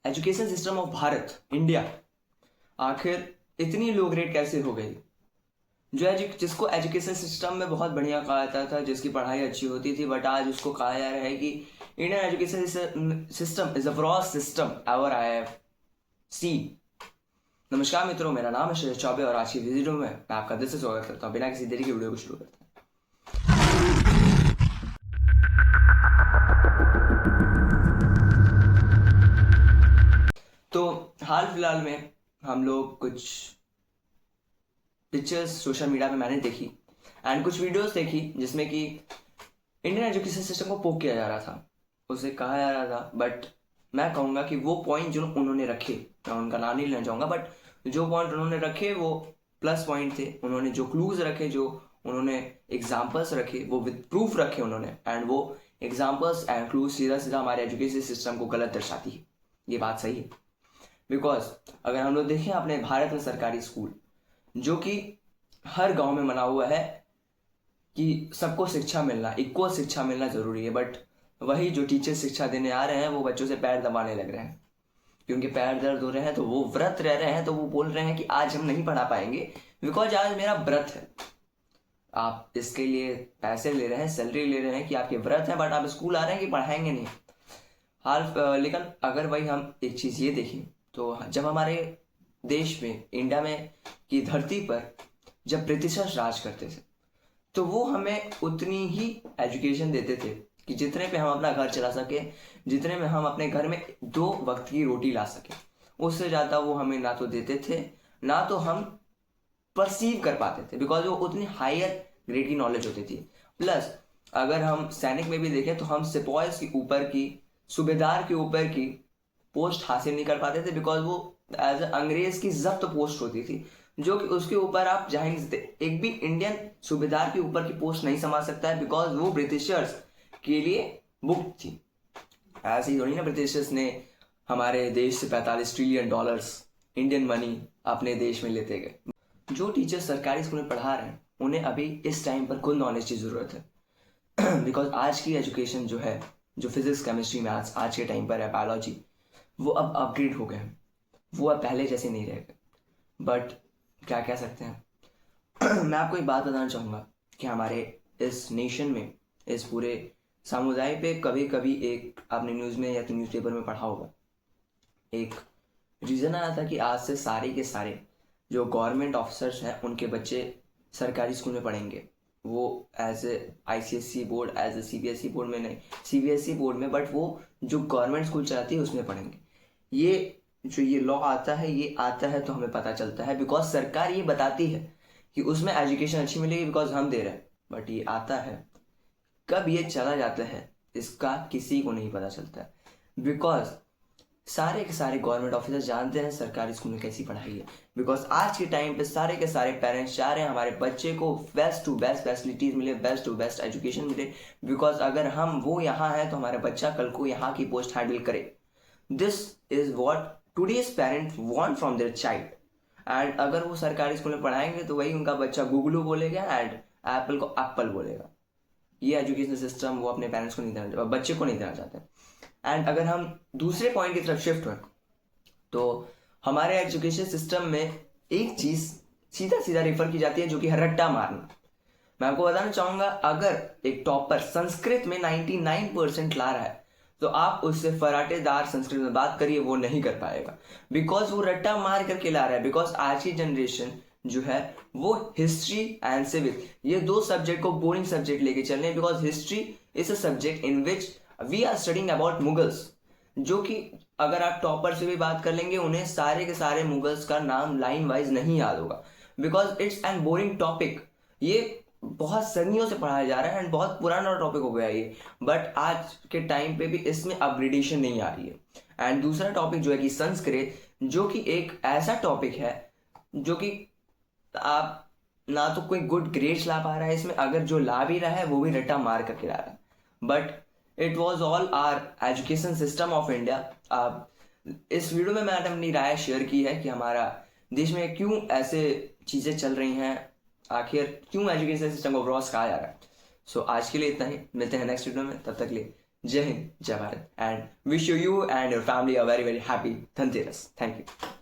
Education system of Bharat India आखिर इतनी low grade कैसे हो गई। जिसको एजुकेशन सिस्टम में बहुत बढ़िया कहा जाता था, जिसकी पढ़ाई अच्छी होती थी, बट आज उसको कहा जा रहा है कि Indian education system is the worst system ever I have seen. नमस्कार मित्रों, मेरा नाम है श्रेय चौबे और आज की वीडियो में मैं आपका दिल से स्वागत करता हूँ। बिना किसी देरी के वीडियो को शुरू करते हैं। तो हाल फिलहाल में हम लोग कुछ पिक्चर्स सोशल मीडिया पे मैंने देखी एंड कुछ वीडियोस देखी जिसमें कि इंडियन एजुकेशन सिस्टम को पोक किया जा रहा था, उसे कहा जा रहा था। बट मैं कहूँगा कि वो पॉइंट जो उन्होंने रखे, मैं उनका नाम नहीं लेना चाहूँगा, बट जो पॉइंट उन्होंने रखे वो प्लस पॉइंट थे। उन्होंने जो क्लूज रखे, जो उन्होंने एग्जाम्पल्स रखे, वो विद प्रूफ रखे उन्होंने, एंड वो एग्जाम्पल्स एंड क्लूज सीधा सीधा हमारे एजुकेशन सिस्टम को गलत दर्शाती है। ये बात सही है, बिकॉज अगर हम लोग देखें अपने भारत में सरकारी स्कूल जो कि हर गांव में बना हुआ है कि सबको शिक्षा मिलना, इक्वल शिक्षा मिलना जरूरी है, बट वही जो टीचर शिक्षा देने आ रहे हैं वो बच्चों से पैर दबाने लग रहे हैं। क्योंकि पैर दर्द हो रहे हैं तो वो व्रत रह रहे हैं, तो वो बोल रहे हैं कि आज हम नहीं पढ़ा पाएंगे बिकॉज आज मेरा व्रत है। आप इसके लिए पैसे ले रहे हैं, सैलरी ले रहे हैं कि आपके व्रत है, बट आप स्कूल आ रहे हैं कि पढ़ाएंगे नहीं। लेकिन अगर वही हम एक चीज़ ये देखें तो जब हमारे देश में, इंडिया में की धरती पर जब ब्रिटिशर्स राज करते थे तो वो हमें उतनी ही एजुकेशन देते थे कि जितने पे हम अपना घर चला सके, जितने में हम अपने घर में 2 वक्त की रोटी ला सके, उससे ज़्यादा वो हमें ना तो देते थे ना तो हम परसीव कर पाते थे, बिकॉज वो उतनी हायर ग्रेड की नॉलेज होती थी। प्लस अगर हम सैनिक में भी देखें तो हम सिपॉयज के ऊपर की, सूबेदार के ऊपर की पोस्ट हासिल नहीं कर पाते थे, बिकॉज वो एज अंग्रेज की जब्त पोस्ट होती थी जो कि उसके ऊपर आप जा ही नहीं सकते। एक भी इंडियन सूबेदार के ऊपर की पोस्ट नहीं संभाल सकता है, बिकॉज वो ब्रिटिशर्स के लिए बुक थी। ऐसे ही थोड़ी ना ब्रिटिशर्स ने हमारे देश से 45 ट्रिलियन डॉलर्स इंडियन मनी अपने देश में लेते गए। जो टीचर सरकारी स्कूल में पढ़ा रहे हैं उन्हें अभी इस टाइम पर कुल नॉलेज की ज़रूरत है। बिकॉज आज की एजुकेशन जो है, जो फिजिक्स, केमिस्ट्री, मैथ्स आज के टाइम पर है, बायोलॉजी, वो अब अपग्रेड हो गए हैं, वो अब पहले जैसे नहीं रह गए। बट क्या कह सकते हैं मैं आपको एक बात बताना चाहूँगा कि हमारे इस नेशन में, इस पूरे समुदाय पे कभी कभी एक आपने न्यूज़ में या तो न्यूज़पेपर में पढ़ा होगा, एक रीज़न आया था कि आज से सारे के सारे जो गवर्नमेंट ऑफिसर्स हैं उनके बच्चे सरकारी स्कूल में पढ़ेंगे। वो as a ICSE board, as a CBSE board में नहीं, CBSE बोर्ड में, बट वो जो गवर्नमेंट स्कूल चलाती है उसमें पढ़ेंगे। ये लॉ आता है, ये आता है तो हमें पता चलता है, बिकॉज सरकार ये बताती है कि उसमें एजुकेशन अच्छी मिलेगी बिकॉज हम दे रहे हैं, बट ये आता है, कब ये चला जाता है इसका किसी को नहीं पता चलता है। बिकॉज सारे के सारे गवर्नमेंट ऑफिसर जानते हैं सरकारी स्कूल में कैसी पढ़ाई है, बिकॉज आज के टाइम पे सारे के सारे पेरेंट्स चाह रहे हैं हमारे बच्चे को बेस्ट टू बेस्ट फैसिलिटीज मिले, बेस्ट टू बेस्ट एजुकेशन मिले, बिकॉज अगर हम वो यहाँ हैं तो हमारा बच्चा कल को यहाँ की पोस्ट हैंडल करे। This is what today's parent want from their child. And अगर वो सरकारी स्कूल में पढ़ाएंगे तो वही उनका बच्चा गूगलू बोलेगा एंड एप्पल को एप्पल बोलेगा। ये एजुकेशन सिस्टम वो अपने पेरेंट्स को नहीं देना, बच्चे को नहीं देना चाहते। एंड अगर हम दूसरे पॉइंट की तरफ शिफ्ट हुए तो हमारे एजुकेशन सिस्टम में एक चीज़ सीधा सीधा रेफर की जाती है जो कि है रट्टा मारना। मैं आपको बताना चाहूँगा, अगर एक टॉपर संस्कृत में 99% ला रहा है तो आप उससे फराटेदार संस्कृत में बात करिए, वो नहीं कर पाएगा, बिकॉज वो रट्टा मार करके ला रहा है। बिकॉज आज की जनरेशन जो है वो हिस्ट्री एंड सिविक, ये 2 सब्जेक्ट को बोरिंग सब्जेक्ट लेके चल रहे हैं, because history is a subject in which we are studying about Mughals, जो कि अगर आप टॉपर से भी बात कर लेंगे उन्हें सारे के सारे मुगल्स का नाम लाइन वाइज नहीं याद होगा, because it's an boring topic. ये बहुत सदियों से पढ़ाया जा रहा है एंड बहुत पुराना टॉपिक हो गया ये, बट आज के टाइम पे भी इसमें अपग्रेडेशन नहीं आ रही है। एंड दूसरा टॉपिक जो है कि संस्कृत, जो कि एक ऐसा टॉपिक है जो कि आप ना तो कोई गुड ग्रेड्स ला पा रहा है इसमें, अगर जो ला भी रहा है वो भी रट्टा मार करके ला रहा है। But it was all our education system of India. इस वीडियो में मैंने अपनी राय शेयर की है कि हमारा देश में क्यों ऐसे चीज़ें चल रही हैं, आखिर क्यों एजुकेशन सिस्टम को ब्रॉस कहा जा रहा है। सो आज के लिए इतना ही, मिलते हैं नेक्स्ट वीडियो में, तब तक के लिए जय हिंद, जय Bharat, and wish you and your family a very very happy Dhanteras. Thank you.